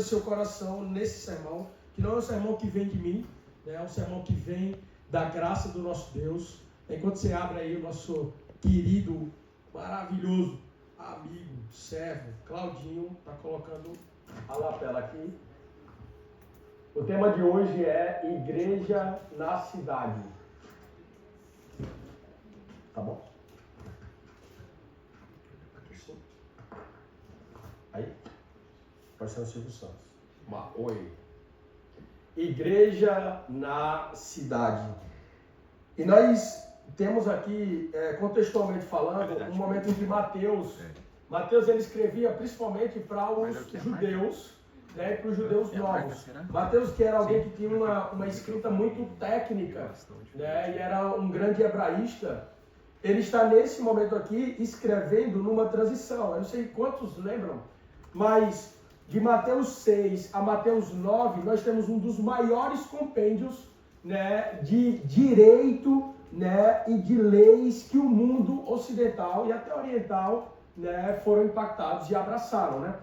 seu coração nesse sermão, que não é um sermão que vem de mim, né? É um sermão que vem da graça do nosso Deus. Enquanto você abre aí o nosso querido, maravilhoso amigo, servo, Claudinho, está colocando a lapela aqui. O tema de hoje é Igreja na Cidade. Tá bom? Aí? Pode ser o Silvio Santos. Oi. Igreja na cidade. E nós temos aqui, contextualmente falando, um momento em que Mateus ele escrevia principalmente para os judeus, né, para os judeus novos. Mateus, que era alguém que tinha uma escrita muito técnica, né, e era um grande hebraísta, ele está nesse momento aqui escrevendo numa transição. Eu não sei quantos lembram, mas de Mateus 6 a Mateus 9, nós temos um dos maiores compêndios, né, de direito, né, e de leis que o mundo ocidental e até oriental, né, foram impactados e abraçaram, né?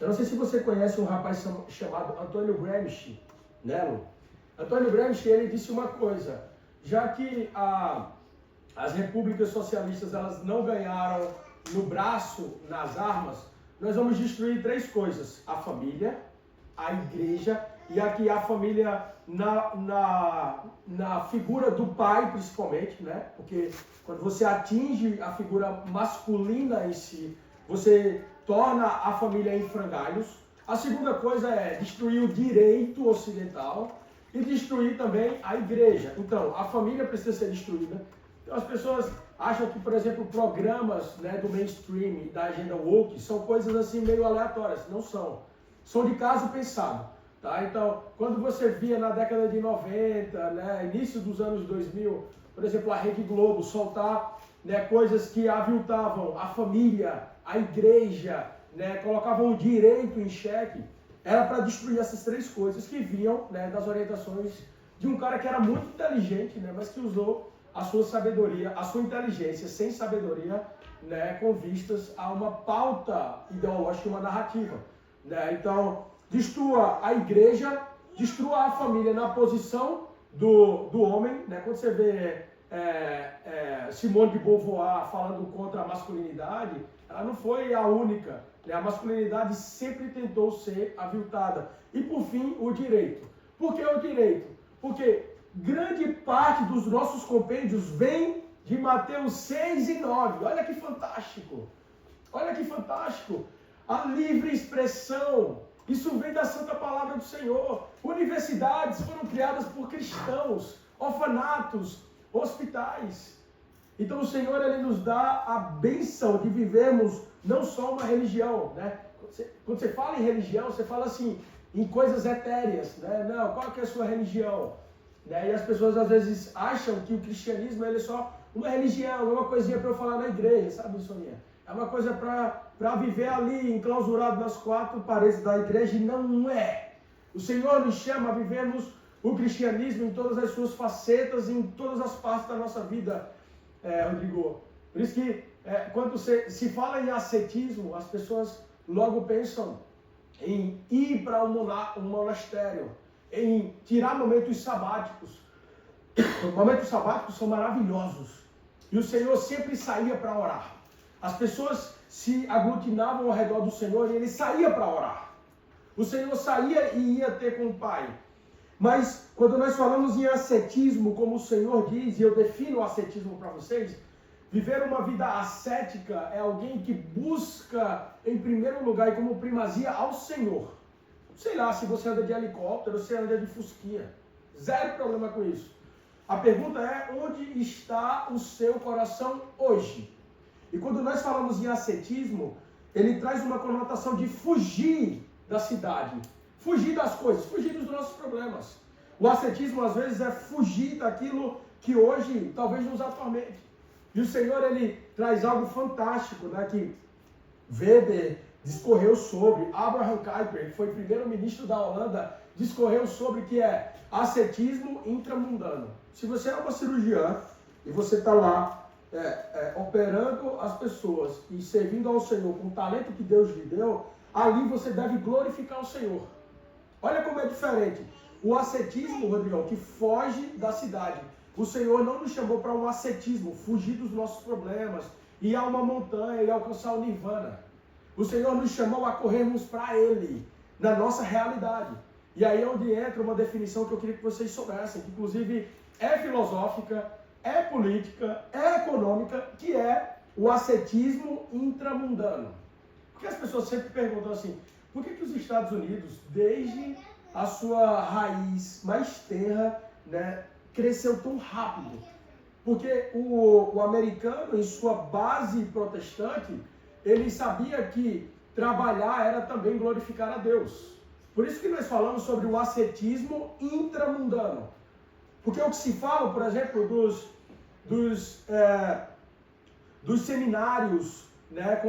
Eu não sei se você conhece um rapaz chamado Antônio Gramsci, né, Lu? Antônio Gramsci, ele disse uma coisa: já que as repúblicas socialistas elas não ganharam no braço, nas armas, nós vamos destruir três coisas: a família, a igreja e aqui a família na figura do pai, principalmente, né? Porque quando você atinge a figura masculina em si, você torna a família em frangalhos. A segunda coisa é destruir o direito ocidental e destruir também a igreja. Então, a família precisa ser destruída. Então, as pessoas acham que, por exemplo, programas, né, do mainstream, da agenda woke, são coisas assim meio aleatórias. Não são. São de caso pensado. Tá? Então, quando você via na década de 90, né, início dos anos 2000, por exemplo, a Rede Globo soltar, né, coisas que aviltavam a família, a igreja, né, colocavam o direito em xeque, era para destruir essas três coisas que vinham, né, das orientações de um cara que era muito inteligente, né, mas que usou a sua sabedoria, a sua inteligência sem sabedoria, né, com vistas a uma pauta ideológica e uma narrativa. Né? Então, destrua a igreja, destrua a família na posição do homem. Né? Quando você vê Simone de Beauvoir falando contra a masculinidade, ela não foi a única. Né? A masculinidade sempre tentou ser aviltada. E, por fim, o direito. Por que o direito? Porque grande parte dos nossos compêndios vem de Mateus 6 e 9. Olha que fantástico! Olha que fantástico! A livre expressão, isso vem da Santa Palavra do Senhor. Universidades foram criadas por cristãos, orfanatos, hospitais. Então o Senhor ele nos dá a bênção de vivermos não só uma religião, né? Quando você fala em religião, você fala assim, em coisas etéreas, né? Não, qual que é a sua religião? Né? E as pessoas às vezes acham que o cristianismo ele é só uma religião, é uma coisinha para eu falar na igreja, sabe, Soninha? É uma coisa para viver ali, enclausurado nas quatro paredes da igreja, e não é. O Senhor nos chama a vivermos o cristianismo em todas as suas facetas, em todas as partes da nossa vida, Rodrigo. Por isso que, quando se fala em ascetismo, as pessoas logo pensam em ir para um monastério, em tirar momentos sabáticos. Momentos sabáticos são maravilhosos. E o Senhor sempre saía para orar. As pessoas se aglutinavam ao redor do Senhor e ele saía para orar. O Senhor saía e ia ter com o Pai. Mas quando nós falamos em ascetismo, como o Senhor diz, e eu defino o ascetismo para vocês, viver uma vida ascética é alguém que busca, em primeiro lugar e como primazia, ao Senhor. Sei lá, se você anda de helicóptero, se anda de fusquinha. Zero problema com isso. A pergunta é, onde está o seu coração hoje? E quando nós falamos em ascetismo, ele traz uma conotação de fugir da cidade, fugir das coisas, fugir dos nossos problemas. O ascetismo, às vezes, é fugir daquilo que hoje talvez nos atormente. E o Senhor, ele traz algo fantástico, né, que Weber discorreu sobre, Abraham Kuyper, que foi primeiro-ministro da Holanda, discorreu sobre que é ascetismo intramundano. Se você é uma cirurgiã e você está lá operando as pessoas e servindo ao Senhor com o talento que Deus lhe deu, ali você deve glorificar o Senhor. Olha como é diferente. O ascetismo, Rodrigão, que foge da cidade. O Senhor não nos chamou para um ascetismo, fugir dos nossos problemas, ir a uma montanha e alcançar o nirvana. O Senhor nos chamou a corrermos para Ele, na nossa realidade. E aí é onde entra uma definição que eu queria que vocês soubessem, que inclusive é filosófica, é política, é econômica, que é o ascetismo intramundano. Porque as pessoas sempre perguntam assim, por que os Estados Unidos, desde a sua raiz mais tenra, né, cresceu tão rápido? Porque o americano, em sua base protestante, ele sabia que trabalhar era também glorificar a Deus. Por isso que nós falamos sobre o ascetismo intramundano. Porque o que se fala, por exemplo, dos seminários, né,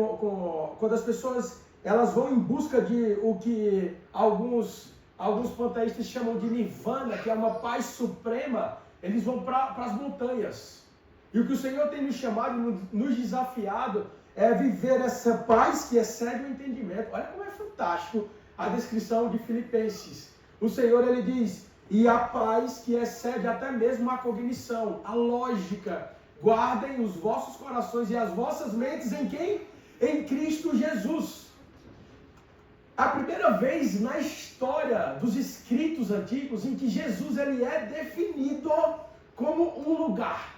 quando as pessoas elas vão em busca de o que alguns panteístas chamam de nirvana, que é uma paz suprema, eles vão para as montanhas. E o que o Senhor tem nos chamado, nos desafiado, é viver essa paz que excede o entendimento. Olha como é fantástico a descrição de Filipenses. O Senhor, ele diz, e a paz que excede até mesmo a cognição, a lógica. Guardem os vossos corações e as vossas mentes em quem? Em Cristo Jesus. A primeira vez na história dos escritos antigos em que Jesus ele é definido como um lugar.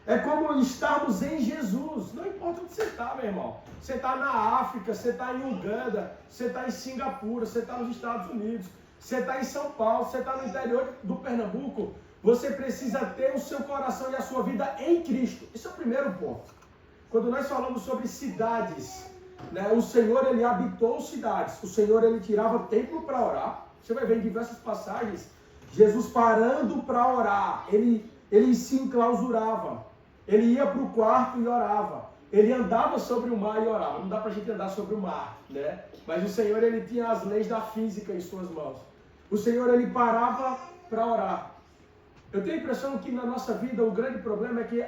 É como estarmos em Jesus. Não importa onde você está, meu irmão. Você está na África, você está em Uganda, você está em Singapura, você está nos Estados Unidos, você está em São Paulo, você está no interior do Pernambuco. Você precisa ter o seu coração e a sua vida em Cristo. Esse é o primeiro ponto. Quando nós falamos sobre cidades, né, o Senhor ele habitou cidades. O Senhor ele tirava tempo para orar. Você vai ver em diversas passagens, Jesus parando para orar. Ele se enclausurava. Ele ia para o quarto e orava. Ele andava sobre o mar e orava. Não dá para a gente andar sobre o mar, né? Mas o Senhor ele tinha as leis da física em suas mãos. O Senhor ele parava para orar. Eu tenho a impressão que na nossa vida o grande problema é que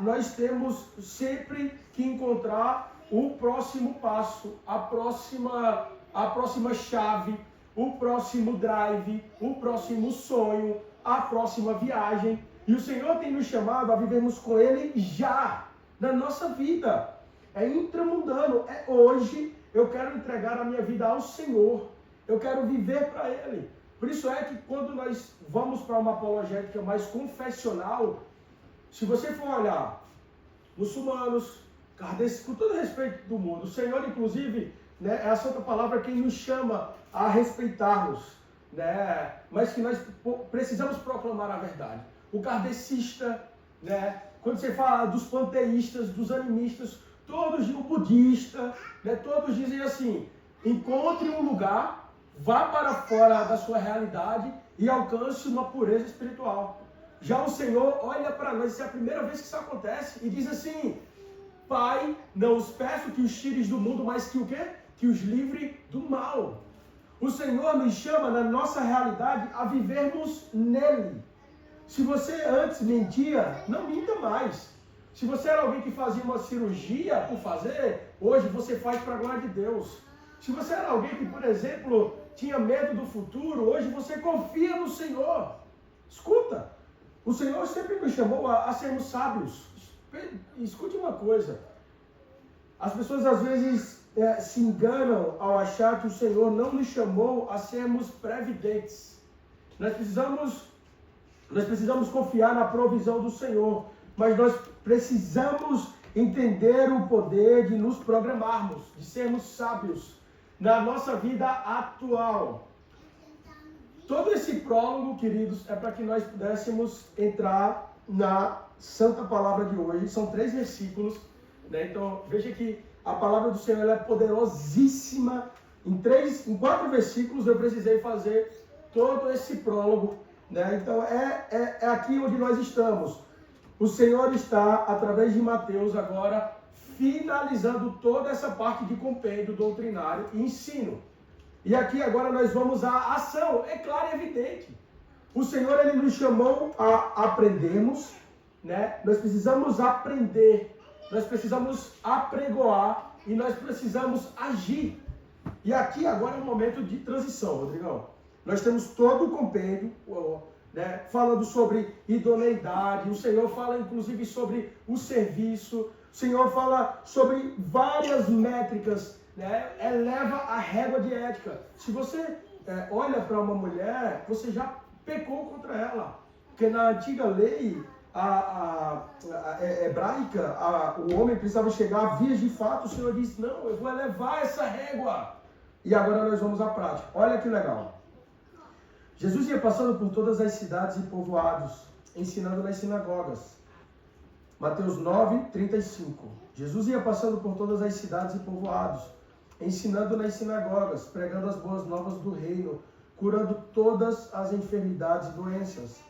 nós temos sempre que encontrar o próximo passo, a próxima chave, o próximo drive, o próximo sonho, a próxima viagem. E o Senhor tem nos chamado a vivermos com Ele já, na nossa vida. É intramundano, é hoje eu quero entregar a minha vida ao Senhor. Eu quero viver para Ele. Por isso é que quando nós vamos para uma apologética mais confessional, se você for olhar muçulmanos, kardecistas, com todo respeito do mundo, o Senhor, inclusive, né, é a Santa Palavra quem nos chama a respeitar-nos, né, mas que nós precisamos proclamar a verdade. O kardecista, né, quando você fala dos panteístas, dos animistas, todos, o budista, né, todos dizem assim, encontre um lugar, vá para fora da sua realidade e alcance uma pureza espiritual. Já o Senhor olha para nós, isso é a primeira vez que isso acontece, e diz assim, Pai, não os peço que os tires do mundo, mas que o quê? Que os livre do mal. O Senhor nos chama na nossa realidade a vivermos nele. Se você antes mentia, não minta mais. Se você era alguém que fazia uma cirurgia por fazer, hoje você faz para a glória de Deus. Se você era alguém que, por exemplo, tinha medo do futuro, hoje você confia no Senhor. Escuta, o Senhor sempre nos chamou a sermos sábios. Escute uma coisa. As pessoas às vezes se enganam ao achar que o Senhor não nos chamou a sermos previdentes. Nós precisamos confiar na provisão do Senhor, mas nós precisamos entender o poder de nos programarmos, de sermos sábios na nossa vida atual. Todo esse prólogo, queridos, é para que nós pudéssemos entrar na Santa Palavra de hoje. São 3 versículos, né? Então, veja que a Palavra do Senhor ela é poderosíssima. Em 4 versículos eu precisei fazer todo esse prólogo, né? Então, é aqui onde nós estamos. O Senhor está, através de Mateus, agora finalizando toda essa parte de compêndio doutrinário e ensino. E aqui agora nós vamos à ação. É claro e evidente. O Senhor ele nos chamou a aprendermos, né? Nós precisamos aprender, nós precisamos apregoar e nós precisamos agir. E aqui agora é um momento de transição, Rodrigão. Nós temos todo o compêndio, né, falando sobre idoneidade. O Senhor fala inclusive sobre o serviço. O Senhor fala sobre várias métricas, né, eleva a régua de ética. Se você olha para uma mulher, você já pecou contra ela. Porque na antiga lei hebraica, o homem precisava chegar a vias de fato. O Senhor disse, não, eu vou elevar essa régua. E agora nós vamos à prática. Olha que legal. Jesus ia passando por todas as cidades e povoados, ensinando nas sinagogas. Mateus 9, 35. Jesus ia passando por todas as cidades e povoados, ensinando nas sinagogas, pregando as boas novas do reino, curando todas as enfermidades e doenças.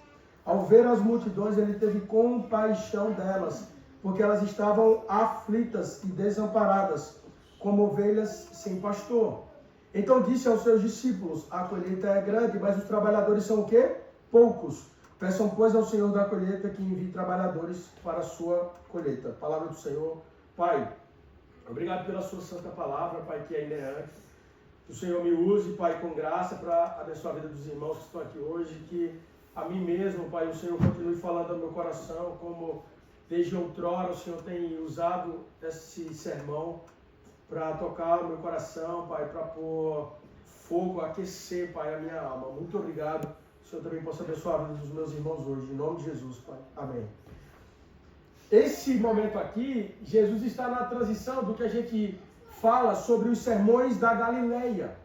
Ao ver as multidões, ele teve compaixão delas, porque elas estavam aflitas e desamparadas, como ovelhas sem pastor. Então disse aos seus discípulos, a colheita é grande, mas os trabalhadores são o quê? Poucos. Peçam, pois, ao Senhor da colheita que envie trabalhadores para a sua colheita. Palavra do Senhor. Pai, obrigado pela sua santa palavra, Pai, que é inerrante. Que o Senhor me use, Pai, com graça para abençoar a vida dos irmãos que estão aqui hoje. Que a mim mesmo, Pai, o Senhor continue falando ao meu coração, como desde outrora o Senhor tem usado esse sermão para tocar o meu coração, Pai, para pôr fogo, aquecer, Pai, a minha alma. Muito obrigado. O Senhor também possa abençoar a vida dos meus irmãos hoje. Em nome de Jesus, Pai. Amém. Esse momento aqui, Jesus está na transição do que a gente fala sobre os sermões da Galileia.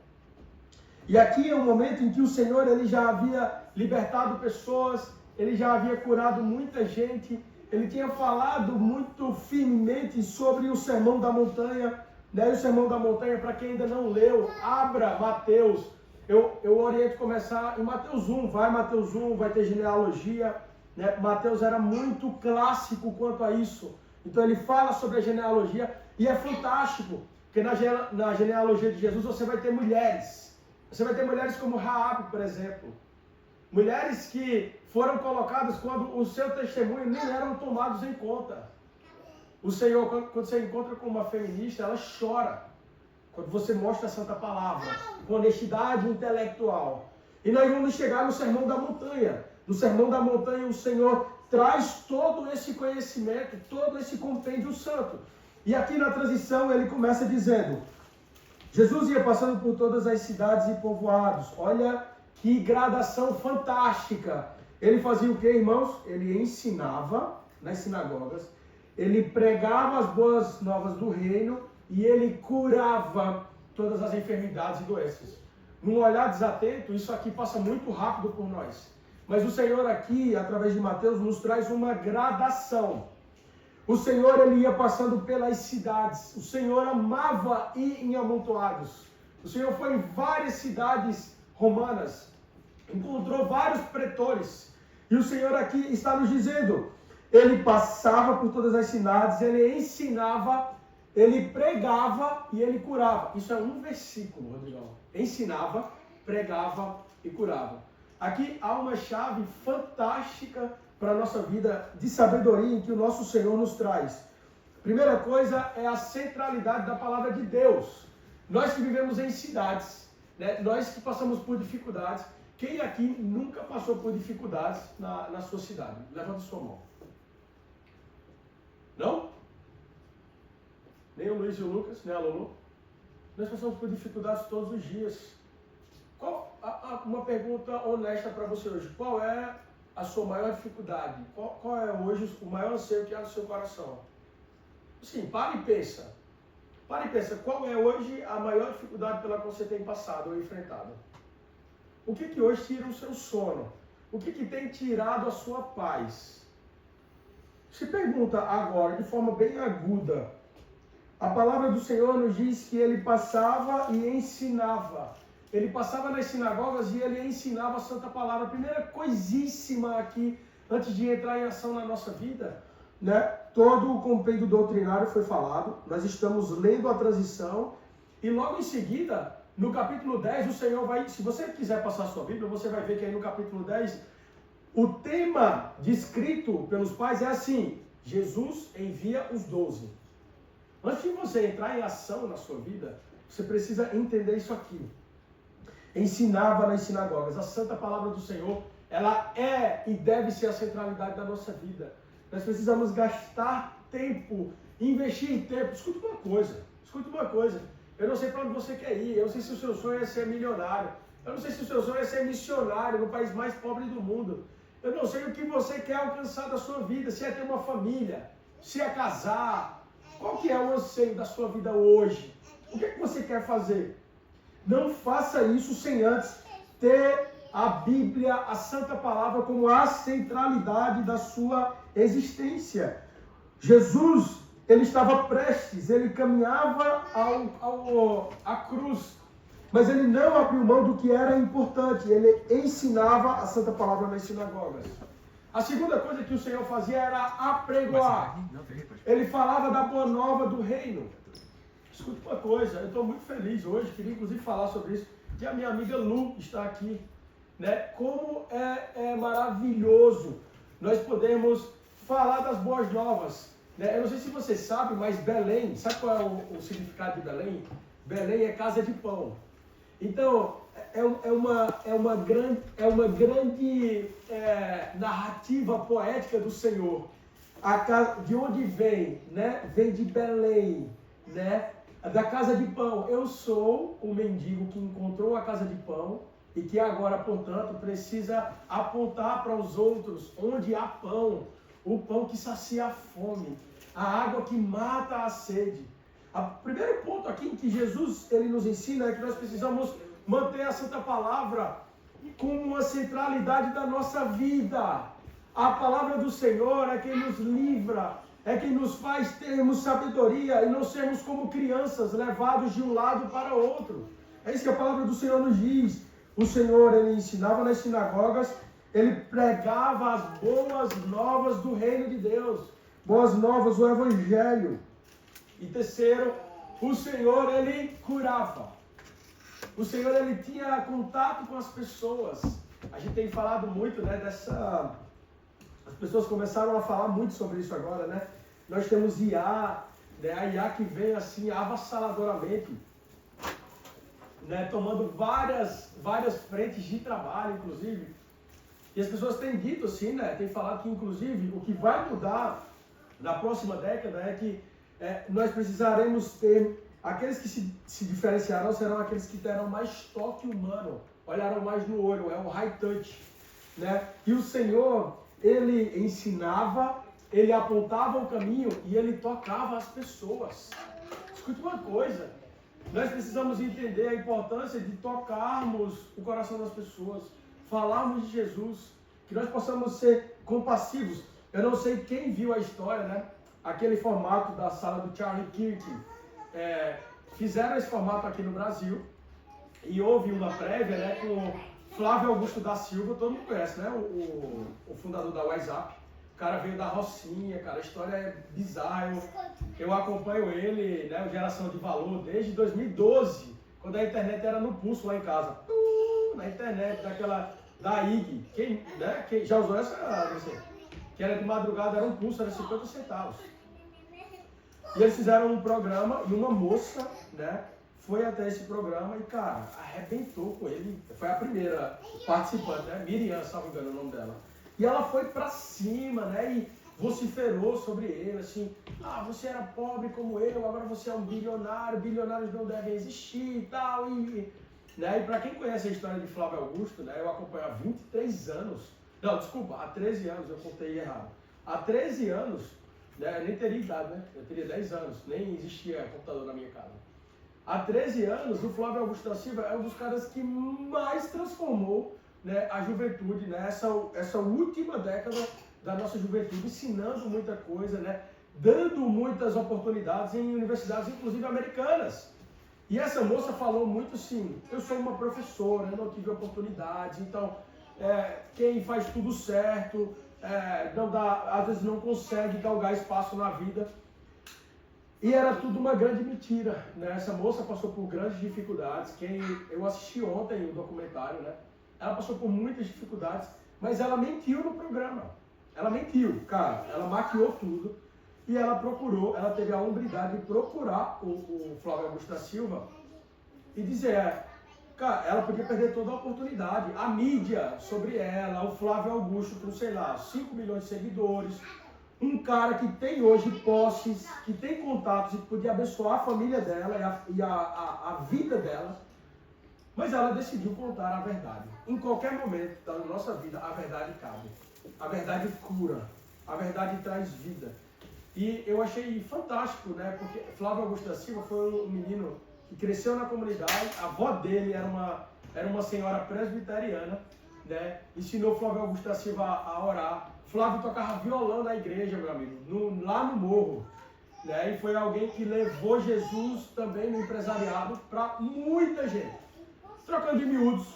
E aqui é um momento em que o Senhor ele já havia libertado pessoas, ele já havia curado muita gente, ele tinha falado muito firmemente sobre o Sermão da Montanha. Daí o Sermão da Montanha, para quem ainda não leu, abra Mateus. Eu oriento começar em Mateus 1, Mateus 1, vai ter genealogia. Né? Mateus era muito clássico quanto a isso. Então ele fala sobre a genealogia e é fantástico, porque na genealogia de Jesus você vai ter mulheres. Você vai ter mulheres como Raabe, por exemplo. Mulheres que foram colocadas quando o seu testemunho nem eram tomados em conta. O Senhor, quando você encontra com uma feminista, ela chora. Quando você mostra a santa palavra, com honestidade intelectual. E nós vamos chegar no Sermão da Montanha. No Sermão da Montanha, o Senhor traz todo esse conhecimento, todo esse compêndio santo. E aqui na transição, ele começa dizendo, Jesus ia passando por todas as cidades e povoados. Olha que gradação fantástica. Ele fazia o que, irmãos? Ele ensinava nas sinagogas. Ele pregava as boas novas do reino e ele curava todas as enfermidades e doenças. Num olhar desatento, isso aqui passa muito rápido por nós. Mas o Senhor aqui, através de Mateus, nos traz uma gradação. O Senhor ele ia passando pelas cidades. O Senhor amava ir em amontoados. O Senhor foi em várias cidades romanas. Encontrou vários pretores. E o Senhor aqui está nos dizendo... Ele passava por todas as cidades, ele ensinava, ele pregava e ele curava. Isso é um versículo, Rodrigão. Ensinava, pregava e curava. Aqui há uma chave fantástica para a nossa vida de sabedoria em que o nosso Senhor nos traz. Primeira coisa é a centralidade da palavra de Deus. Nós que vivemos em cidades, né? Nós que passamos por dificuldades. Quem aqui nunca passou por dificuldades na sua cidade? Levanta sua mão. Não? Nem o Luiz e o Lucas, nem a Lulu. Nós passamos por dificuldades todos os dias. Uma pergunta honesta para você hoje. Qual é a sua maior dificuldade? Qual é hoje o maior anseio que há no seu coração? Sim, para e pensa. Para e pensa. Qual é hoje a maior dificuldade pela qual você tem passado ou enfrentado? O que hoje tira o seu sono? O que tem tirado a sua paz? Se pergunta agora, de forma bem aguda, a palavra do Senhor nos diz que ele passava e ensinava. Ele passava nas sinagogas e ele ensinava a santa palavra. A primeira coisíssima aqui, antes de entrar em ação na nossa vida, né? Todo o compêndio doutrinário foi falado. Nós estamos lendo a transição. E logo em seguida, no capítulo 10, o Senhor vai... Se você quiser passar a sua Bíblia, você vai ver que aí no capítulo 10... O tema descrito pelos pais é assim, Jesus envia os 12. Antes de você entrar em ação na sua vida, você precisa entender isso aqui. ensinava nas sinagogas. A santa palavra do Senhor, ela é e deve ser a centralidade da nossa vida. Nós precisamos gastar tempo, investir em tempo. Escuta uma coisa. Eu não sei para onde você quer ir, eu não sei se o seu sonho é ser milionário, eu não sei se o seu sonho é ser missionário no país mais pobre do mundo. Eu não sei o que você quer alcançar da sua vida, se é ter uma família, se é casar. Qual que é o anseio da sua vida hoje? O que é que você quer fazer? Não faça isso sem antes ter a Bíblia, a Santa Palavra, como a centralidade da sua existência. Jesus, ele estava prestes, ele caminhava à cruz, mas ele não abriu mão do que era importante, ele ensinava a Santa Palavra nas sinagogas. A segunda coisa que o Senhor fazia era apregoar. Ele falava da boa nova do reino. Escuta uma coisa, eu estou muito feliz hoje, queria inclusive falar sobre isso, que a minha amiga Lu está aqui, né? Como é maravilhoso nós podemos falar das boas novas, né? Eu não sei se você sabe, mas Belém, sabe qual é o significado de Belém? Belém é casa de pão. Então, é uma grande narrativa poética do Senhor. De onde vem, né? Vem de Belém, né? Da casa de pão. Eu sou o mendigo que encontrou a casa de pão e que agora, portanto, precisa apontar para os outros onde há pão, o pão que sacia a fome, a água que mata a sede. O primeiro ponto aqui em que Jesus ele nos ensina é que nós precisamos manter a Santa Palavra como uma centralidade da nossa vida. A palavra do Senhor é quem nos livra, é quem nos faz termos sabedoria e não sermos como crianças levados de um lado para o outro. É isso que a palavra do Senhor nos diz. O Senhor, ele ensinava nas sinagogas, ele pregava as boas novas do reino de Deus, boas novas, o Evangelho. E terceiro, o Senhor, ele curava. O Senhor, ele tinha contato com as pessoas. A gente tem falado muito, né, as pessoas começaram a falar muito sobre isso agora, né? Nós temos IA, né? A IA que vem assim avassaladoramente, né? Tomando várias frentes de trabalho, inclusive. E as pessoas têm dito assim, né? Tem falado que, inclusive, o que vai mudar na próxima década é que nós precisaremos ter... Aqueles que se diferenciarão serão aqueles que terão mais toque humano, olharão mais no olho, é o high touch, né? E o Senhor, ele ensinava, ele apontava o caminho e ele tocava as pessoas. Escute uma coisa, nós precisamos entender a importância de tocarmos o coração das pessoas, falarmos de Jesus, que nós possamos ser compassivos. Eu não sei quem viu a história, né? Aquele formato da sala do Charlie Kirk. Fizeram esse formato aqui no Brasil e houve uma prévia, né, com Flávio Augusto da Silva, todo mundo conhece, né, o fundador da WhatsApp. O cara veio da Rocinha, cara, a história é bizarra, eu acompanho ele, né, Geração de Valor, desde 2012, quando a internet era no pulso lá em casa. Na internet, da IG, quem já usou essa, que era de madrugada, era um pulso, era 50 centavos. E eles fizeram um programa e uma moça, né, foi até esse programa e, cara, arrebentou com ele. Foi a primeira participante, né, Miriam, se não me engano o nome dela. E ela foi pra cima, né, e vociferou sobre ele, assim, você era pobre como eu, agora você é um bilionário, bilionários não devem existir e tal. E pra quem conhece a história de Flávio Augusto, né, eu acompanho há 23 anos, não, desculpa, há 13 anos, eu contei errado. Há 13 anos, eu nem teria idade, né? Eu teria 10 anos, nem existia computador na minha casa. Há 13 anos, o Flávio Augusto da Silva é um dos caras que mais transformou, né, a juventude, né? Essa última década da nossa juventude, ensinando muita coisa, né? Dando muitas oportunidades em universidades, inclusive americanas. E essa moça falou muito assim, eu sou uma professora, eu não tive oportunidade, então quem faz tudo certo... às vezes não consegue galgar espaço na vida. E era tudo uma grande mentira, né? Essa moça passou por grandes dificuldades. Eu assisti ontem o documentário, né? Ela passou por muitas dificuldades, mas ela mentiu no programa. Ela mentiu, cara. Ela maquiou tudo e ela teve a hombridade de procurar o Flávio Augusto da Silva e dizer, cara, ela podia perder toda a oportunidade. A mídia sobre ela, o Flávio Augusto com, sei lá, 5 milhões de seguidores, um cara que tem hoje posses, que tem contatos e que podia abençoar a família dela e a vida dela, mas ela decidiu contar a verdade. Em qualquer momento da nossa vida, a verdade cabe. A verdade cura. A verdade traz vida. E eu achei fantástico, né? Porque Flávio Augusto da Silva foi um menino que cresceu na comunidade. A avó dele era uma senhora presbiteriana, né? Ensinou Flávio Augusto da Silva a orar. Flávio tocava violão na igreja, meu amigo, lá no morro. Né? E foi alguém que levou Jesus também no empresariado para muita gente. Trocando de miúdos,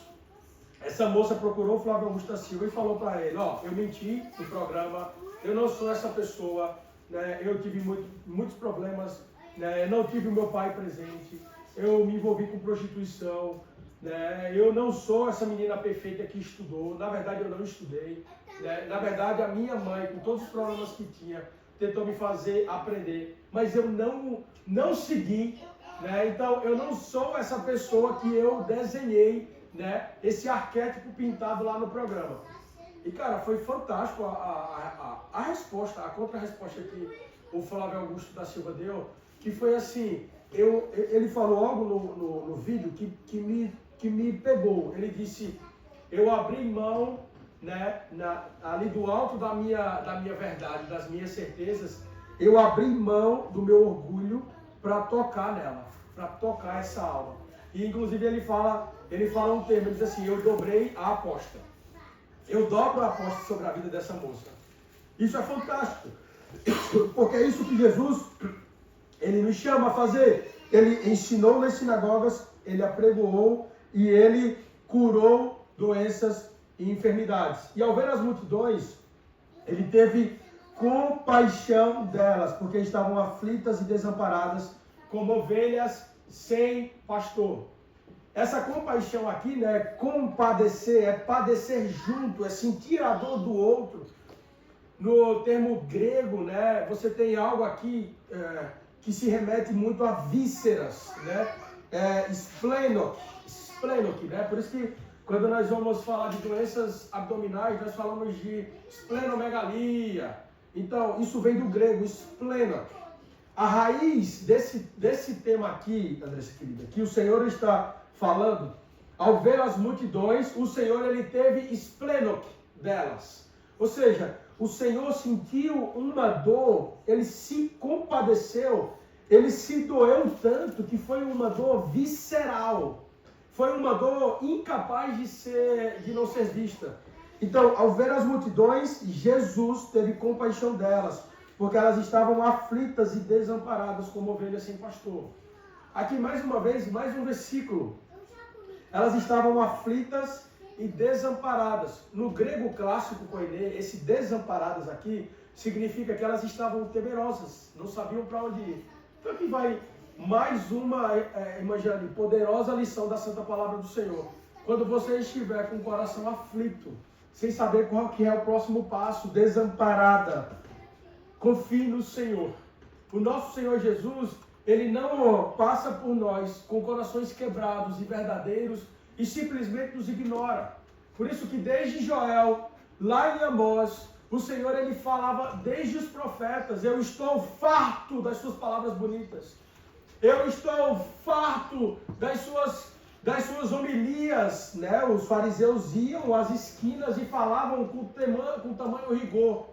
essa moça procurou o Flávio Augusto da Silva e falou para ele, ó, eu menti no programa, eu não sou essa pessoa, né? Eu tive muitos problemas, né? Eu não tive o meu pai presente, eu me envolvi com prostituição, né? Eu não sou essa menina perfeita que estudou, na verdade eu não estudei, né? Na verdade a minha mãe, com todos os problemas que tinha, tentou me fazer aprender, mas eu não segui, né? Então eu não sou essa pessoa que eu desenhei, né? Esse arquétipo pintado lá no programa. E cara, foi fantástico a resposta, a contra-resposta que o Flávio Augusto da Silva deu, que foi assim, ele falou algo no vídeo que me pegou. Ele disse, eu abri mão, né, ali do alto da minha verdade, das minhas certezas, eu abri mão do meu orgulho para tocar nela, para tocar essa alma. E inclusive ele fala um termo, ele diz assim, eu dobrei a aposta. Eu dobro a aposta sobre a vida dessa moça. Isso é fantástico, porque é isso que Jesus, ele nos chama a fazer. Ele ensinou nas sinagogas, ele apregoou e ele curou doenças e enfermidades. E ao ver as multidões, ele teve compaixão delas, porque estavam aflitas e desamparadas, como ovelhas sem pastor. Essa compaixão aqui, né, compadecer, é padecer junto, é sentir a dor do outro. No termo grego, né, você tem algo aqui que se remete muito a vísceras, né, splenok, né, por isso que quando nós vamos falar de doenças abdominais, nós falamos de esplenomegalia. Então, isso vem do grego, splenok. A raiz desse tema aqui, Andressa querida, que o Senhor está falando, ao ver as multidões, o Senhor ele teve splenok delas. Ou seja, o Senhor sentiu uma dor, ele se compadeceu, ele se doeu tanto que foi uma dor visceral. Foi uma dor incapaz de não ser vista. Então, ao ver as multidões, Jesus teve compaixão delas, porque elas estavam aflitas e desamparadas como ovelhas sem pastor. Aqui mais uma vez, mais um versículo. Elas estavam aflitas e desamparadas. No grego clássico koiné, esse desamparadas aqui significa que elas estavam temerosas, não sabiam para onde ir. Então aqui vai mais uma, imagine, poderosa lição da Santa Palavra do Senhor. Quando você estiver com o coração aflito, sem saber qual que é o próximo passo, desamparada, confie no Senhor. O nosso Senhor Jesus, ele não passa por nós com corações quebrados e verdadeiros e simplesmente nos ignora. Por isso que desde Joel, lá em Amós, o Senhor ele falava desde os profetas, eu estou farto das suas palavras bonitas. Eu estou farto das suas homilias, né? Os fariseus iam às esquinas e falavam com tamanho rigor.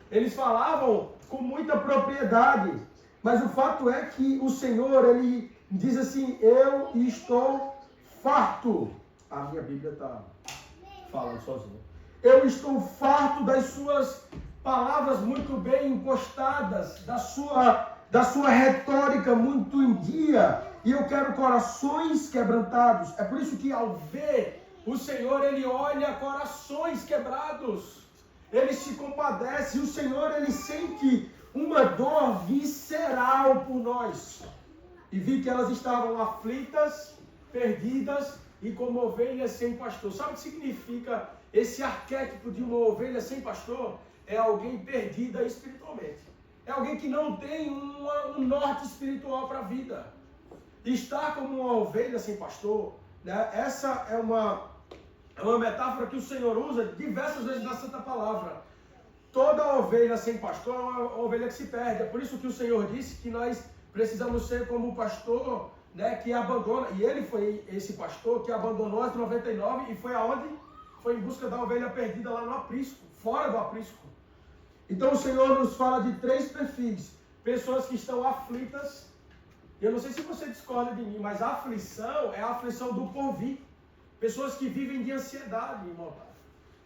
Eles falavam com muita propriedade. Mas o fato é que o Senhor, ele diz assim, eu estou farto. A minha Bíblia está falando sozinha. Eu estou farto das suas palavras muito bem encostadas, da sua retórica muito em dia. E eu quero corações quebrantados. É por isso que ao ver o Senhor, ele olha corações quebrados. Ele se compadece. E o Senhor, ele sente uma dor visceral por nós. E vi que elas estavam aflitas, perdidas e como ovelhas sem pastor. Sabe o que significa esse arquétipo de uma ovelha sem pastor? É alguém perdida espiritualmente. É alguém que não tem um norte espiritual para a vida. Estar como uma ovelha sem pastor né? Essa é uma metáfora que o Senhor usa diversas vezes na Santa Palavra. Toda ovelha sem pastor é uma ovelha que se perde. É por isso que o Senhor disse que nós precisamos ser como o pastor, né, que abandona. E ele foi esse pastor que abandonou as 99 e foi aonde? Foi em busca da ovelha perdida lá no aprisco, fora do aprisco. Então o Senhor nos fala de 3 perfis. Pessoas que estão aflitas. Eu não sei se você discorda de mim, mas a aflição é a aflição do porvir. Pessoas que vivem de ansiedade, irmão.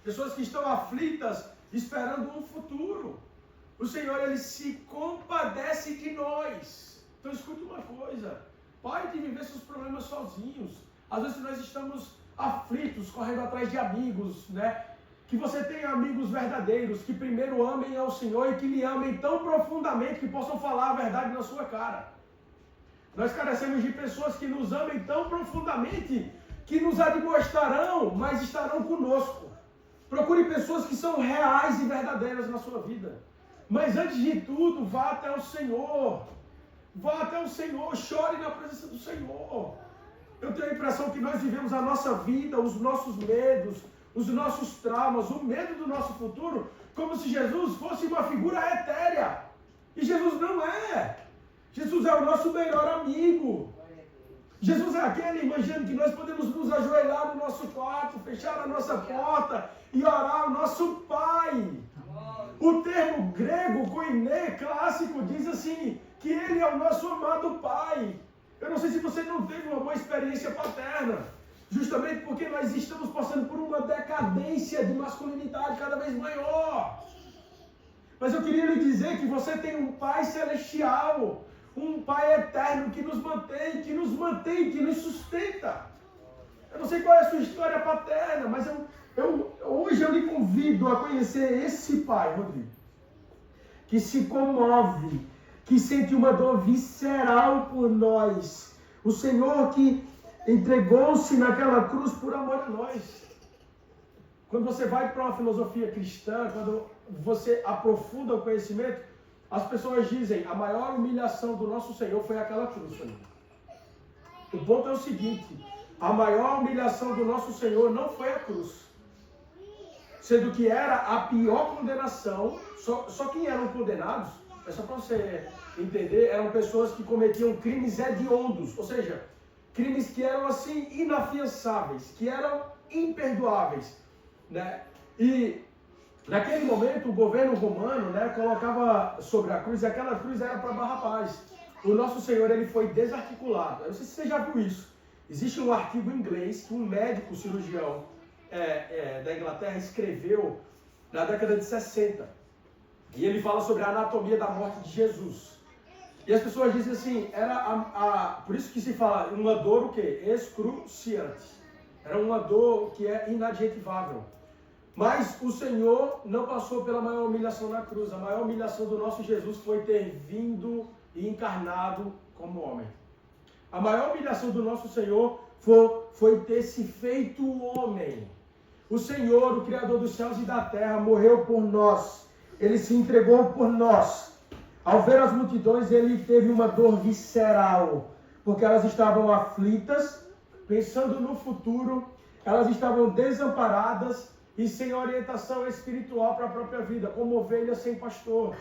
Pessoas que estão aflitas, esperando um futuro. O Senhor, Ele se compadece de nós. Então escute uma coisa. Pare de viver seus problemas sozinhos. Às vezes nós estamos aflitos, correndo atrás de amigos, né? Que você tenha amigos verdadeiros, que primeiro amem ao Senhor e que lhe amem tão profundamente que possam falar a verdade na sua cara. Nós carecemos de pessoas que nos amem tão profundamente que nos admoestarão, mas estarão conosco. Procure pessoas que são reais e verdadeiras na sua vida. Mas antes de tudo, vá até o Senhor. Vá até o Senhor, chore na presença do Senhor. Eu tenho a impressão que nós vivemos a nossa vida, os nossos medos, os nossos traumas, o medo do nosso futuro, como se Jesus fosse uma figura etérea. E Jesus não é. Jesus é o nosso melhor amigo. Jesus é aquele, imagina, que nós podemos nos ajoelhar no nosso quarto, fechar a nossa porta e orar ao nosso Pai. O termo grego, koiné, clássico, diz assim, que Ele é o nosso amado Pai. Eu não sei se você não teve uma boa experiência paterna, justamente porque nós estamos passando por uma decadência de masculinidade cada vez maior. Mas eu queria lhe dizer que você tem um Pai celestial, um Pai eterno que nos mantém, que nos sustenta. Eu não sei qual é a sua história paterna, mas hoje eu lhe convido a conhecer esse Pai, Rodrigo, que se comove, que sente uma dor visceral por nós. O Senhor que entregou-se naquela cruz por amor a nós. Quando você vai para uma filosofia cristã, quando você aprofunda o conhecimento, as pessoas dizem, a maior humilhação do nosso Senhor foi aquela cruz, Senhor. O ponto é o seguinte, a maior humilhação do nosso Senhor não foi a cruz. Sendo que era a pior condenação, só quem eram condenados, é só para você entender, eram pessoas que cometiam crimes hediondos, ou seja, crimes que eram assim inafiançáveis, que eram imperdoáveis, né? E naquele momento o governo romano, né, colocava sobre a cruz, e aquela cruz era para Barrabás. O nosso Senhor, ele foi desarticulado. Eu não sei se você já viu isso. Existe um artigo em inglês que um médico cirurgião da Inglaterra escreveu na década de 60. E ele fala sobre a anatomia da morte de Jesus. E as pessoas dizem assim, por isso que se fala uma dor o quê? Excruciante. Era uma dor que é inadjetivável. Mas o Senhor não passou pela maior humilhação na cruz. A maior humilhação do nosso Jesus foi ter vindo e encarnado como homem. A maior humilhação do nosso Senhor foi ter se feito homem. O Senhor, o Criador dos céus e da terra, morreu por nós. Ele se entregou por nós. Ao ver as multidões, ele teve uma dor visceral, porque elas estavam aflitas, pensando no futuro, elas estavam desamparadas e sem orientação espiritual para a própria vida, como ovelhas sem pastor.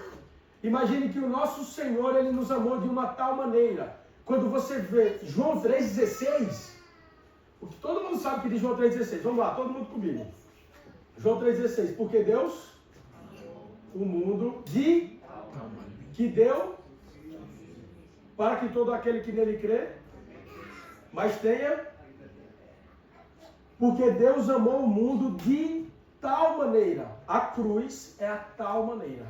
Imagine que o nosso Senhor, ele nos amou de uma tal maneira. Quando você vê João 3,16, porque todo mundo sabe que diz João 3,16. Vamos lá, todo mundo comigo. João 3,16. Porque Deus, o mundo, que deu para que todo aquele que nele crê, mas tenha. Porque Deus amou o mundo de tal maneira. A cruz é a tal maneira.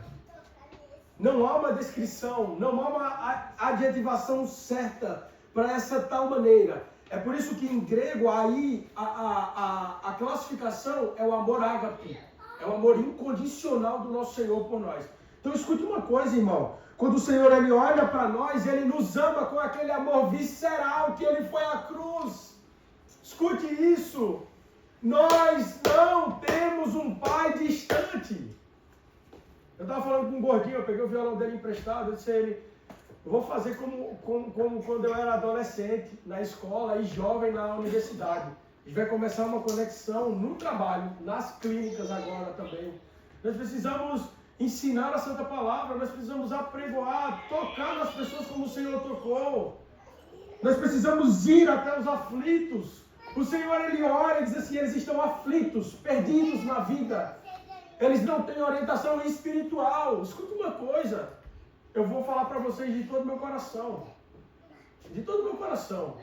Não há uma descrição, não há uma adjetivação certa para essa tal maneira. É por isso que em grego aí a classificação é o amor ágape. É o amor incondicional do nosso Senhor por nós. Então escute uma coisa, irmão. Quando o Senhor ele olha para nós, ele nos ama com aquele amor visceral que ele foi à cruz. Escute isso. Nós não temos um pai distante. Eu estava falando com um gordinho, eu peguei o violão dele emprestado, eu disse a ele, Eu vou fazer como quando eu era adolescente, na escola e jovem na universidade. A gente vai começar uma conexão no trabalho, nas clínicas agora também. Nós precisamos ensinar a Santa Palavra, nós precisamos apregoar, tocar nas pessoas como o Senhor tocou. Nós precisamos ir até os aflitos. O Senhor, Ele olha e diz assim, eles estão aflitos, perdidos na vida. Eles não têm orientação espiritual. Escuta uma coisa, eu vou falar para vocês de todo o meu coração. De todo o meu coração.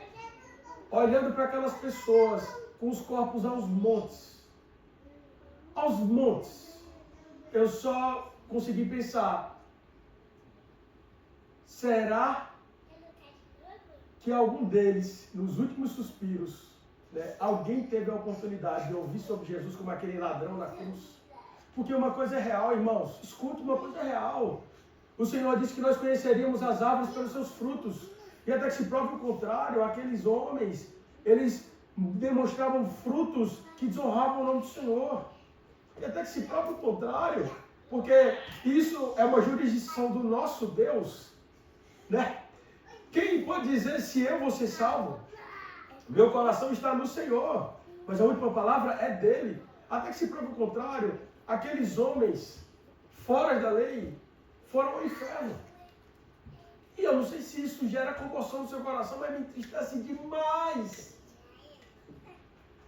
Olhando para aquelas pessoas com os corpos aos montes. Aos montes. Eu só consegui pensar, será que algum deles, nos últimos suspiros, né, alguém teve a oportunidade de ouvir sobre Jesus como aquele ladrão na cruz? Porque uma coisa é real, irmãos. Escuta, uma coisa é real. O Senhor disse que nós conheceríamos as árvores pelos seus frutos. E até que se prove o contrário, aqueles homens, eles demonstravam frutos que desonravam o nome do Senhor. E até que se prove o contrário, porque isso é uma jurisdição do nosso Deus, né? Quem pode dizer se eu vou ser salvo? Meu coração está no Senhor, mas a última palavra é dele. Até que se prove o contrário, aqueles homens fora da lei foram ao inferno. E eu não sei se isso gera comoção no seu coração, mas me entristece demais.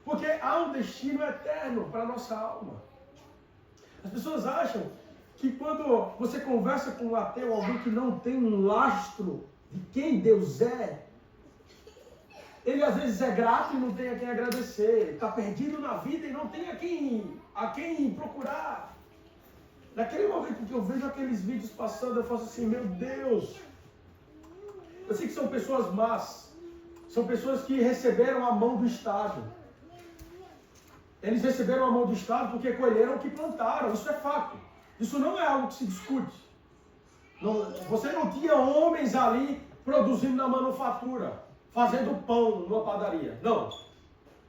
Porque há um destino eterno para a nossa alma. As pessoas acham que quando você conversa com um ateu, alguém que não tem um lastro de quem Deus é, ele às vezes é grato e não tem a quem agradecer, está perdido na vida e não tem a quem procurar. Naquele momento que eu vejo aqueles vídeos passando, eu faço assim, meu Deus, eu sei que são pessoas más, são pessoas que receberam a mão do Estado. Eles receberam a mão do Estado porque colheram o que plantaram, isso é fato. Isso não é algo que se discute. Não, você não tinha homens ali produzindo na manufatura, fazendo pão numa padaria. Não.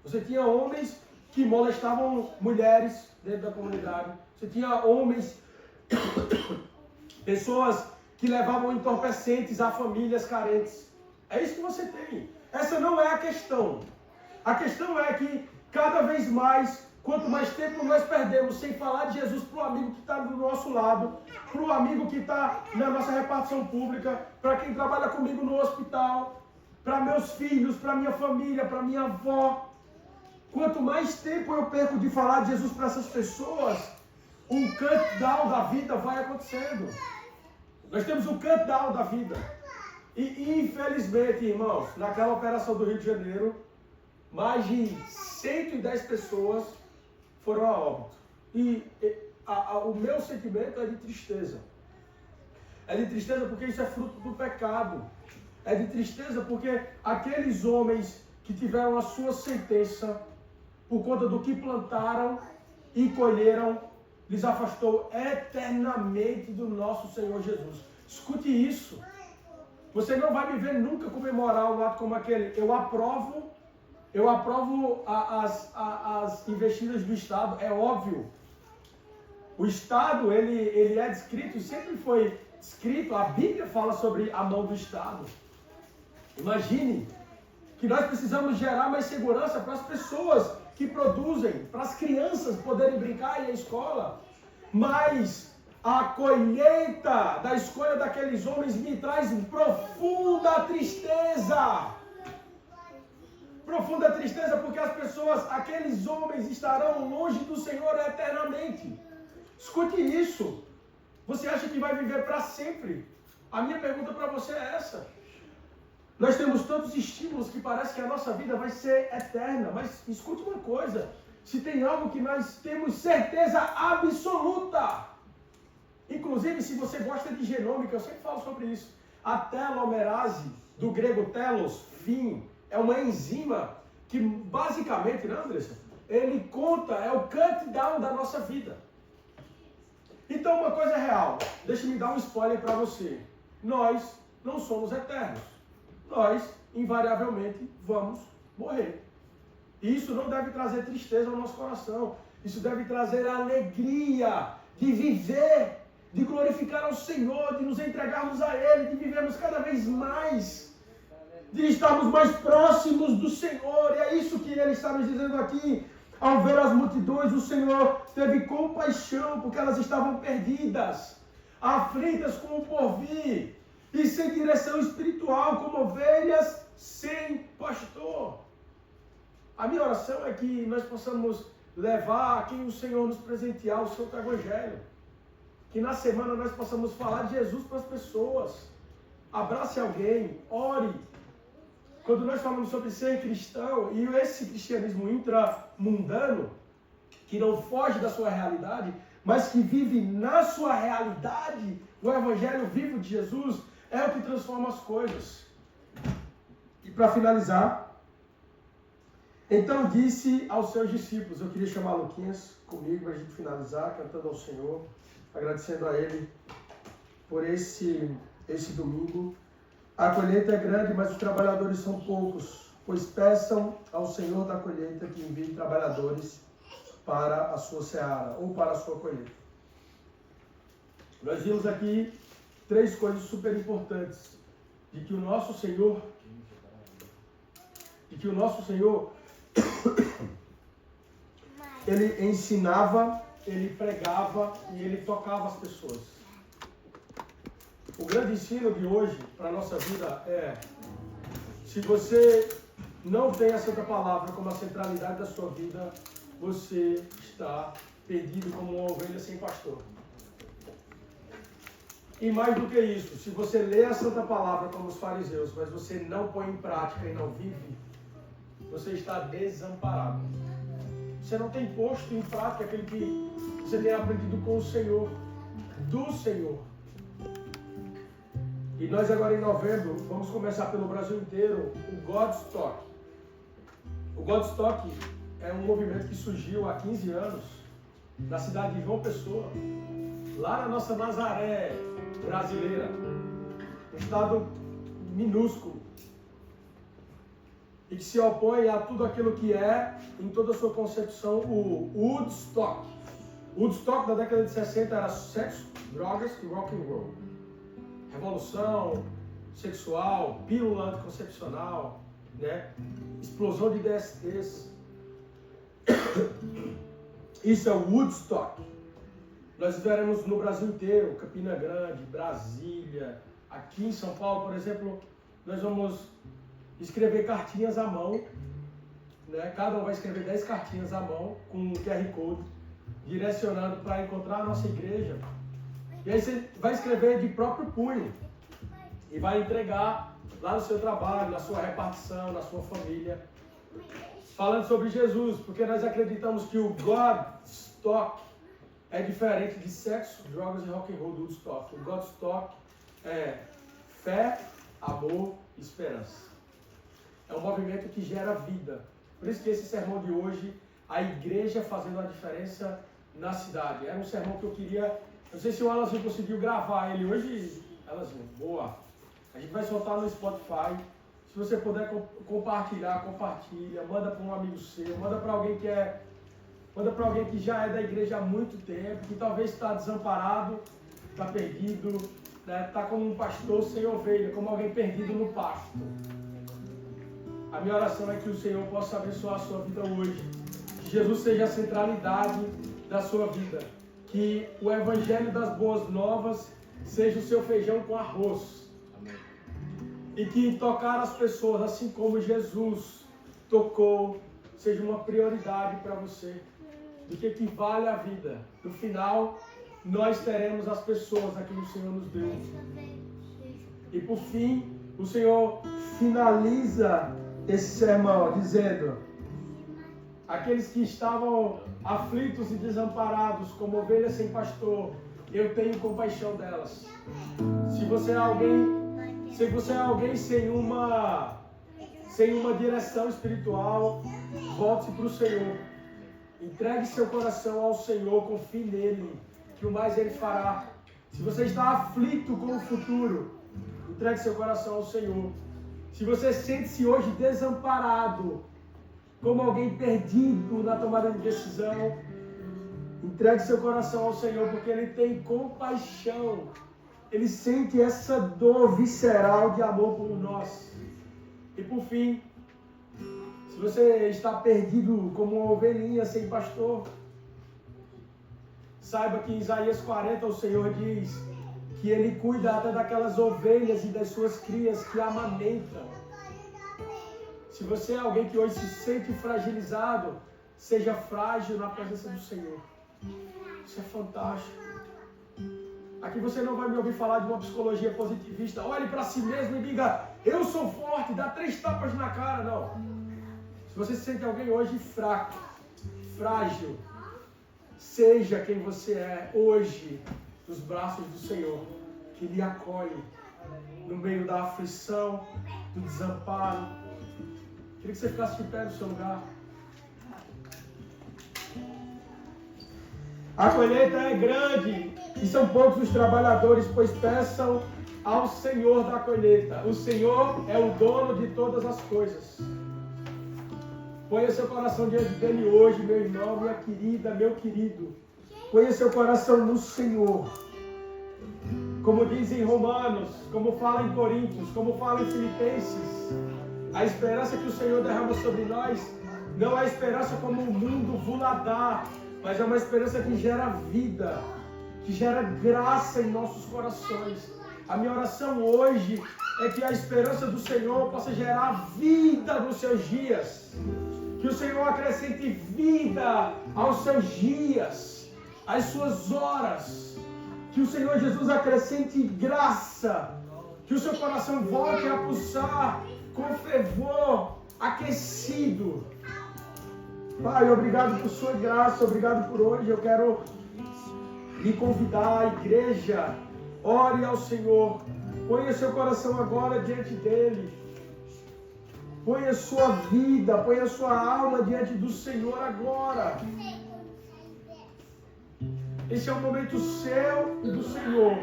Você tinha homens que molestavam mulheres dentro da comunidade. Você tinha homens, pessoas que levavam entorpecentes a famílias carentes. É isso que você tem. Essa não é a questão. A questão é que cada vez mais, quanto mais tempo nós perdemos sem falar de Jesus para o amigo que está do nosso lado, para o amigo que está na nossa repartição pública, para quem trabalha comigo no hospital, para meus filhos, para minha família, para minha avó. Quanto mais tempo eu perco de falar de Jesus para essas pessoas, um countdown da vida vai acontecendo. Nós temos um countdown da vida. E infelizmente, irmãos, naquela operação do Rio de Janeiro, mais de 110 pessoas foram a óbito. E o meu sentimento é de tristeza. É de tristeza porque isso é fruto do pecado. É de tristeza porque aqueles homens que tiveram a sua sentença por conta do que plantaram e colheram, lhes afastou eternamente do nosso Senhor Jesus. Escute isso. Você não vai me ver nunca comemorar um ato como aquele. Eu aprovo as investidas do Estado, é óbvio. O Estado, ele é descrito, e sempre foi descrito, a Bíblia fala sobre a mão do Estado. Imagine que nós precisamos gerar mais segurança para as pessoas que produzem, para as crianças poderem brincar e ir à escola. Mas a colheita da escolha daqueles homens me traz profunda tristeza. Profunda tristeza porque as pessoas, aqueles homens estarão longe do Senhor eternamente. Escute isso. Você acha que vai viver para sempre? A minha pergunta para você é essa. Nós temos tantos estímulos que parece que a nossa vida vai ser eterna. Mas escute uma coisa. Se tem algo que nós temos certeza absoluta, inclusive se você gosta de genômica, eu sempre falo sobre isso. A telomerase, do grego telos, fim, é uma enzima que basicamente, né, Andressa? Ele conta, é o countdown da nossa vida. Então uma coisa é real, deixa-me dar um spoiler para você. Nós não somos eternos. Nós, invariavelmente, vamos morrer. E isso não deve trazer tristeza ao nosso coração. Isso deve trazer alegria de viver, de glorificar ao Senhor, de nos entregarmos a Ele, de vivermos cada vez mais, de estarmos mais próximos do Senhor. E é isso que Ele está nos dizendo aqui. Ao ver as multidões, o Senhor teve compaixão, porque elas estavam perdidas, aflitas com o porvir, e sem direção espiritual, como ovelhas sem pastor. A minha oração é que nós possamos levar a quem o Senhor nos presentear o Santo Evangelho. Que na semana nós possamos falar de Jesus para as pessoas. Abrace alguém, ore. Quando nós falamos sobre ser cristão e esse cristianismo intramundano, que não foge da sua realidade, mas que vive na sua realidade, o Evangelho vivo de Jesus é o que transforma as coisas. E para finalizar, então disse aos seus discípulos, eu queria chamar Luquinhas comigo para a gente finalizar, cantando ao Senhor, agradecendo a Ele por esse domingo. A colheita é grande, mas os trabalhadores são poucos, pois peçam ao Senhor da colheita que envie trabalhadores para a sua seara, ou para a sua colheita. Nós vimos aqui 3 coisas super importantes, de que o nosso Senhor, Ele ensinava, Ele pregava e Ele tocava as pessoas. O grande ensino de hoje para a nossa vida é: se você não tem a Santa Palavra como a centralidade da sua vida, você está perdido como uma ovelha sem pastor. E mais do que isso, se você lê a Santa Palavra como os fariseus, mas você não põe em prática e não vive, você está desamparado. Você não tem posto em prática aquilo que você tem aprendido com o Senhor, do Senhor. E nós agora em novembro vamos começar pelo Brasil inteiro o Godstock. O Godstock é um movimento que surgiu há 15 anos na cidade de João Pessoa, lá na nossa Nazaré brasileira, um estado minúsculo, e que se opõe a tudo aquilo que é, em toda a sua concepção, o Woodstock. O Woodstock da década de 60 era sexo, drogas e rock and roll. Revolução sexual, pílula anticoncepcional, né? Explosão de DSTs. Isso é o Woodstock. Nós veremos no Brasil inteiro, Campina Grande, Brasília, aqui em São Paulo, por exemplo, nós vamos escrever cartinhas à mão, né? Cada um vai escrever 10 cartinhas à mão com um QR Code, direcionando para encontrar a nossa igreja. E aí você vai escrever de próprio punho e vai entregar lá no seu trabalho, na sua repartição, na sua família, falando sobre Jesus, porque nós acreditamos que o Godstock é diferente de sexo, drogas e rock and roll do Woodstock. O Godstock é fé, amor e esperança. É um movimento que gera vida. Por isso que esse sermão de hoje, a igreja fazendo a diferença na cidade. Era um sermão que eu queria... Não sei se o Alazinho conseguiu gravar ele hoje. Alazinho, boa. A gente vai soltar no Spotify. Se você puder compartilhar, compartilha. Manda para um amigo seu. Manda para alguém que já é da igreja há muito tempo, que talvez está desamparado, está perdido, né? Está como um pastor sem ovelha, como alguém perdido no pasto. A minha oração é que o Senhor possa abençoar a sua vida hoje. Que Jesus seja a centralidade da sua vida. Que o Evangelho das Boas Novas seja o seu feijão com arroz. Amém. E que tocar as pessoas, assim como Jesus tocou, seja uma prioridade para você. Do que vale a vida. No final, nós teremos as pessoas a quem o Senhor nos deu. E por fim, o Senhor finaliza esse sermão dizendo: aqueles que estavam aflitos e desamparados, como ovelhas sem pastor, eu tenho compaixão delas. Se você é alguém sem uma direção espiritual, volte para o Senhor. Entregue seu coração ao Senhor, confie nele, que o mais Ele fará. Se você está aflito com o futuro, entregue seu coração ao Senhor. Se você sente-se hoje desamparado, como alguém perdido na tomada de decisão, Entregue seu coração ao Senhor, porque Ele tem compaixão. Ele sente essa dor visceral de amor por nós. E por fim, se você está perdido como uma ovelhinha sem pastor, saiba que em Isaías 40 o Senhor diz que Ele cuida até daquelas ovelhas e das suas crias que amamentam. Se você é alguém que hoje se sente fragilizado, seja frágil na presença do Senhor. Isso é fantástico. Aqui você não vai me ouvir falar de uma psicologia positivista. Olhe para si mesmo e diga, eu sou forte, dá 3 tapas na cara. Não. Se você se sente alguém hoje fraco, frágil, seja quem você é hoje nos braços do Senhor, que lhe acolhe no meio da aflição, do desamparo. Queria que você ficasse de pé no seu lugar. A colheita é grande e são poucos os trabalhadores, pois peçam ao Senhor da colheita. O Senhor é o dono de todas as coisas. Ponha seu coração diante dele hoje, meu irmão, minha querida, meu querido. Ponha seu coração no Senhor. Como diz em Romanos, como fala em Coríntios, como fala em Filipenses, a esperança que o Senhor derrama sobre nós não é esperança como o mundo vula dá, mas é uma esperança que gera vida, que gera graça em nossos corações. A minha oração hoje é que a esperança do Senhor possa gerar vida nos seus dias. Que o Senhor acrescente vida aos seus dias, às suas horas. Que o Senhor Jesus acrescente graça. Que o seu coração volte a pulsar com fervor aquecido. Pai, obrigado por sua graça, obrigado por hoje. Eu quero lhe convidar à igreja. Ore ao Senhor. Ponha seu coração agora diante dele. Ponha sua vida, ponha sua alma diante do Senhor agora. Esse é o momento seu e do Senhor.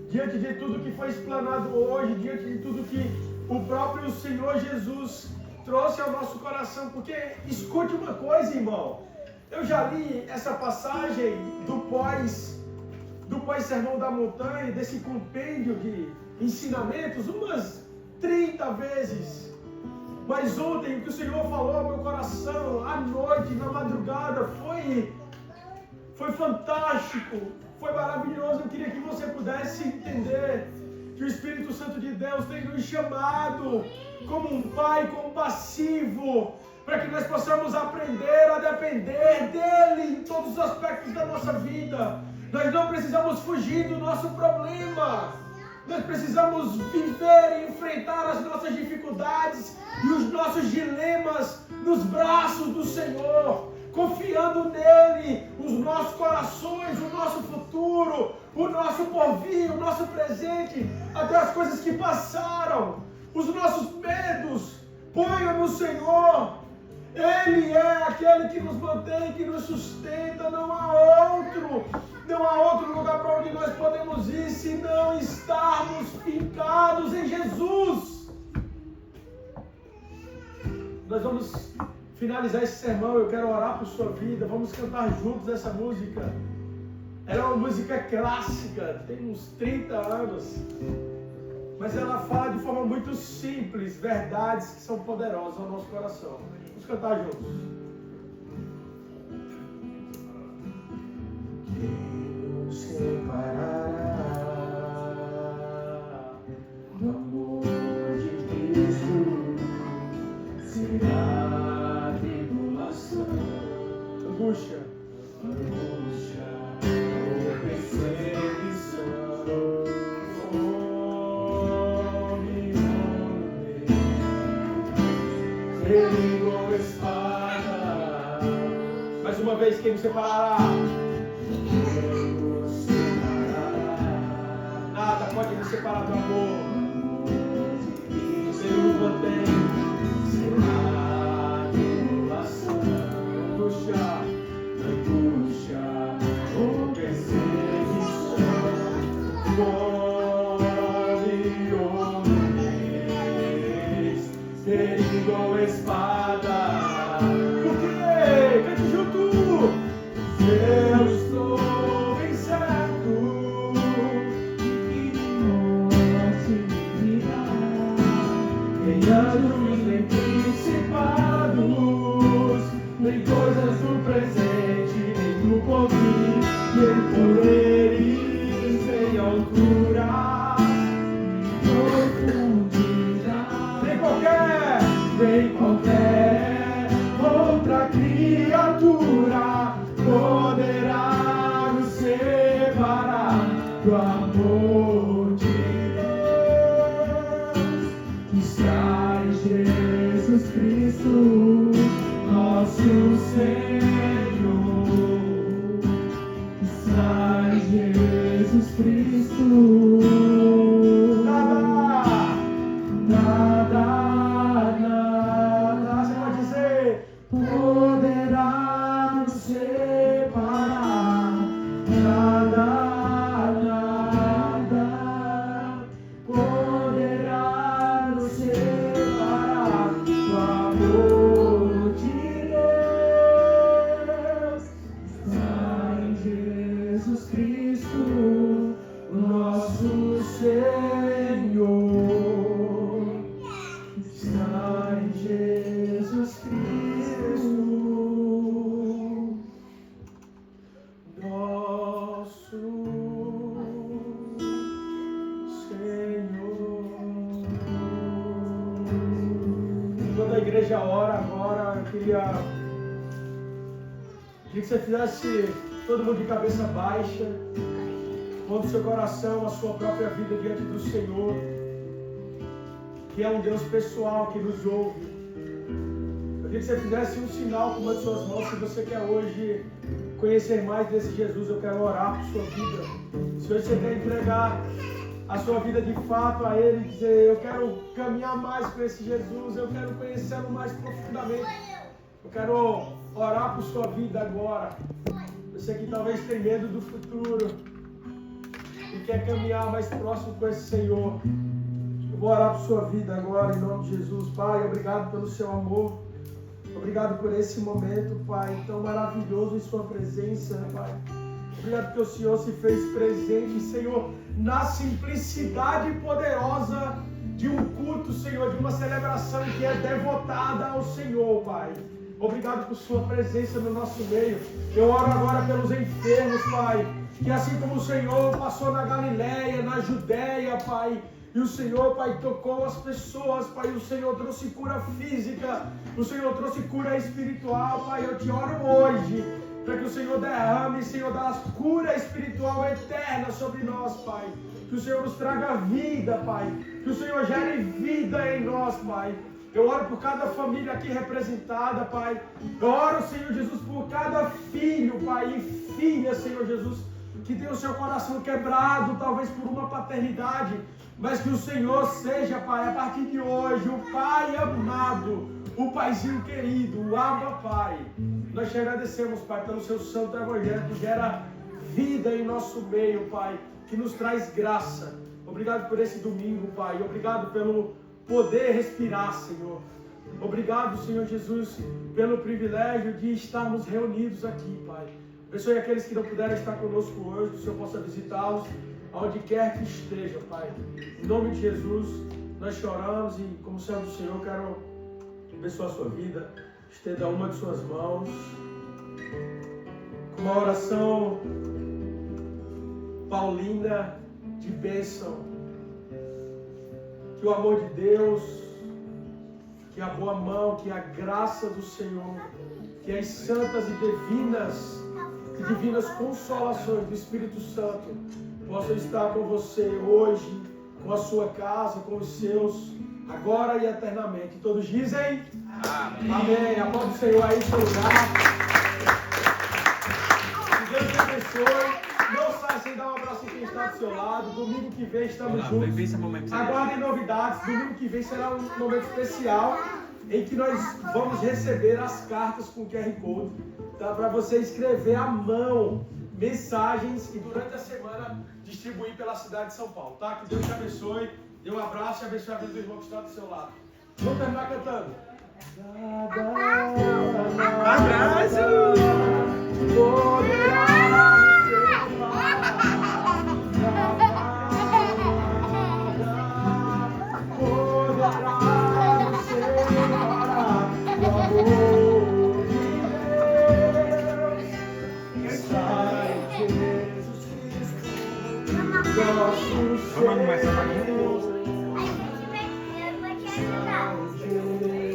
Diante de tudo que foi explanado hoje, diante de tudo que o próprio Senhor Jesus trouxe ao nosso coração. Porque escute uma coisa, irmão. Eu já li essa passagem do pós-sermão da montanha, desse compêndio de ensinamentos, umas 30 vezes. Mas ontem o que o Senhor falou ao meu coração, à noite, na madrugada, foi fantástico, foi maravilhoso. Eu queria que você pudesse entender que o Espírito Santo de Deus tem nos chamado como um Pai compassivo, para que nós possamos aprender a depender dEle em todos os aspectos da nossa vida. Nós não precisamos fugir do nosso problema. Nós precisamos viver e enfrentar as nossas dificuldades e os nossos dilemas nos braços do Senhor, confiando nele, os nossos corações, o nosso futuro, o nosso porvir, o nosso presente, até as coisas que passaram, os nossos medos. Ponha no Senhor. Ele é aquele que nos mantém, que nos sustenta. Não há outro lugar para onde nós podemos ir se não estarmos fincados em Jesus. Nós vamos finalizar esse sermão. Eu quero orar por sua vida. Vamos cantar juntos essa música. Ela é uma música clássica, tem uns 30 anos, mas ela fala de forma muito simples verdades que são poderosas ao nosso coração. Vamos cantar juntos. Quem nos separará do amor de Cristo? Será tribulação, angústia, ou perseguição, fome ou nudez, perigo ou espada. Mais uma vez, quem nos separará? Quem nos separará? Nada pode nos separar do amor. Deus nos mantém. Será tribulação, angústia ou perseguição, fome ou nudez, perigo ou espada. Por quê? Cante junto! nosso Senhor está em Jesus Cristo. Nada, você pode dizer, poderá nos separar. Nada poderá nos separar do amor de Deus. Está em Jesus Cristo, o nosso Senhor. Está em Jesus Cristo, nosso Senhor. Quando a igreja ora agora, eu queria que você fizesse todo mundo de cabeça baixa, pondo seu coração, a sua própria vida diante do Senhor, que é um Deus pessoal que nos ouve. Eu queria que você fizesse um sinal com uma de suas mãos, se você quer hoje conhecer mais desse Jesus. Eu quero orar por sua vida. Se hoje você quer entregar a sua vida de fato a Ele, dizer, eu quero caminhar mais com esse Jesus, eu quero conhecê-lo mais profundamente, eu quero orar por sua vida agora. Você que talvez tem medo do futuro e quer caminhar mais próximo com esse Senhor, eu vou orar por sua vida agora, em nome de Jesus. Pai, obrigado pelo seu amor, obrigado por esse momento, Pai, tão maravilhoso em sua presença, Pai. Obrigado porque o Senhor se fez presente, Senhor, na simplicidade poderosa de um culto, Senhor, de uma celebração que é devotada ao Senhor, Pai. Obrigado por sua presença no nosso meio. Eu oro agora pelos enfermos, Pai, que assim como o Senhor passou na Galileia, na Judéia, Pai, e o Senhor, Pai, tocou as pessoas, Pai, o Senhor trouxe cura física, o Senhor trouxe cura espiritual, Pai, eu te oro hoje, para que o Senhor derrame, Senhor, da cura espiritual eterna sobre nós, Pai. Que o Senhor nos traga vida, Pai. Que o Senhor gere vida em nós, Pai. Eu oro por cada família aqui representada, Pai. Eu oro, Senhor Jesus, por cada filho, Pai, e filha, Senhor Jesus, que tem o seu coração quebrado, talvez por uma paternidade, mas que o Senhor seja, Pai, a partir de hoje, o Pai amado, o Paizinho querido, o Abba Pai. Nós te agradecemos, Pai, pelo seu santo evangelho que gera vida em nosso meio, Pai, que nos traz graça. Obrigado por esse domingo, Pai. Obrigado pelo poder respirar, Senhor. Obrigado, Senhor Jesus, pelo privilégio de estarmos reunidos aqui, Pai. Abençoe aqueles que não puderam estar conosco hoje, que o Senhor possa visitá-los aonde quer que esteja, Pai. Em nome de Jesus, nós choramos e, como servo do Senhor, quero abençoar a sua vida. Estenda uma de suas mãos com uma oração paulina de bênção. Que o amor de Deus, que a boa mão, que a graça do Senhor, que as santas e divinas consolações do Espírito Santo possam estar com você hoje, com a sua casa, com os seus, agora e eternamente. Todos dizem? Amém. Amém. Aplaude o Senhor aí no seu lugar. Que Deus te abençoe. Não saia sem dar um abraço em quem está do seu lado. Domingo que vem estamos juntos. Aguardem novidades. Domingo que vem será um momento especial em que nós vamos receber as cartas com QR Code, tá? Para você escrever à mão mensagens e durante a semana distribuir pela cidade de São Paulo, tá? Que Deus te abençoe. Dê um abraço e abençoe a vida do irmão que está do seu lado. Vamos terminar cantando. Abraço! Vamos começar mais um.